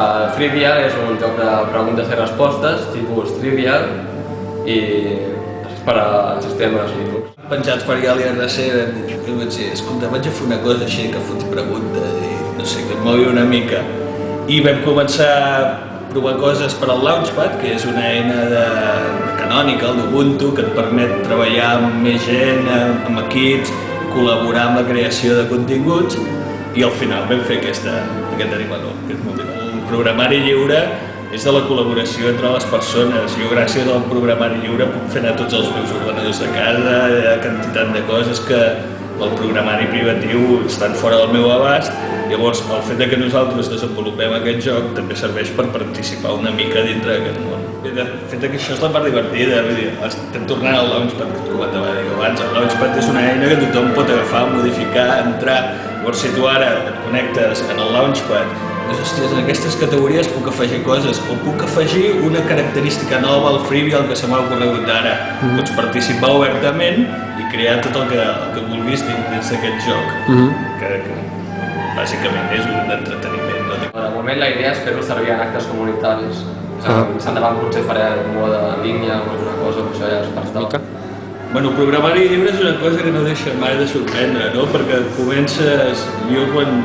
el Trivial és un joc de preguntes i respostes, tipus Trivial, i és per a sistemes Linux. Penjats per allà l'IRC i vaig dir, escolta, vaig a fer una cosa així que foti preguntes i no sé, que et movi una mica. I vam començar a provar coses per al Launchpad, que és una eina de Canonical, d'Ubuntu, que et permet treballar amb més gent, amb equips, col·laborar amb la creació de continguts, i al final vam fer aquest animador, que és molt divertit. El programari lliure és de la col·laboració entre les persones. Jo, gràcies al programari lliure, puc fer anar tots els meus ordenadors de casa, quantitat de coses que el programari privatiu estan fora del meu abast. Llavors, el fet que nosaltres desenvolupem aquest joc també serveix per participar una mica dintre d'aquest món. El fet que això és la part divertida, vull dir, estem tornant al Launchpad, que comentava abans. El Launchpad és una eina que tothom pot agafar, modificar, entrar. Llavors, si tu ara et connectes en el Launchpad, dius, hòsties, en aquestes categories puc afegir coses, o puc afegir una característica nova al Freebial que se m'ha ocorregut ara. Pots participar obertament i crear tot el que vulguis dins d'aquest joc, que bàsicament és un entreteniment. De moment la idea és fer-ho servir en actes comunitaris. Més endavant potser faré un mode en línia o alguna cosa, però això ja és per estar. Bueno, el programari lliure és una cosa que no deixa mai de sorprendre, no? Perquè comences... Jo quan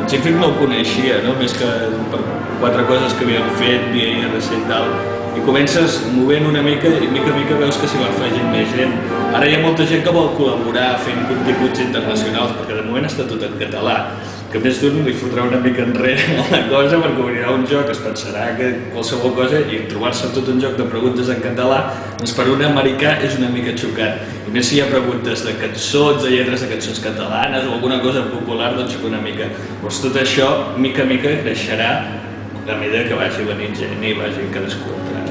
científic no ho coneixia, no? Més que per 4 coses que havíem fet via IRC i tal. I comences movent una mica i mica a mica veus que s'hi va afegint més gent. Ara hi ha molta gent que vol col·laborar fent continguts internacionals, perquè de moment està tot en català. Que més d'un li fotrà una mica enrere la cosa perquè obrirà un joc, es pensarà que qualsevol cosa i trobar-se tot un joc de preguntes en català, doncs per un americà és una mica xocant. I més si hi ha preguntes de cançons, de lletres de cançons catalanes o alguna cosa popular, doncs xoca una mica. Llavors tot això, mica a mica, creixerà a mesura que vagi venint gent i vagi cadascú entrant.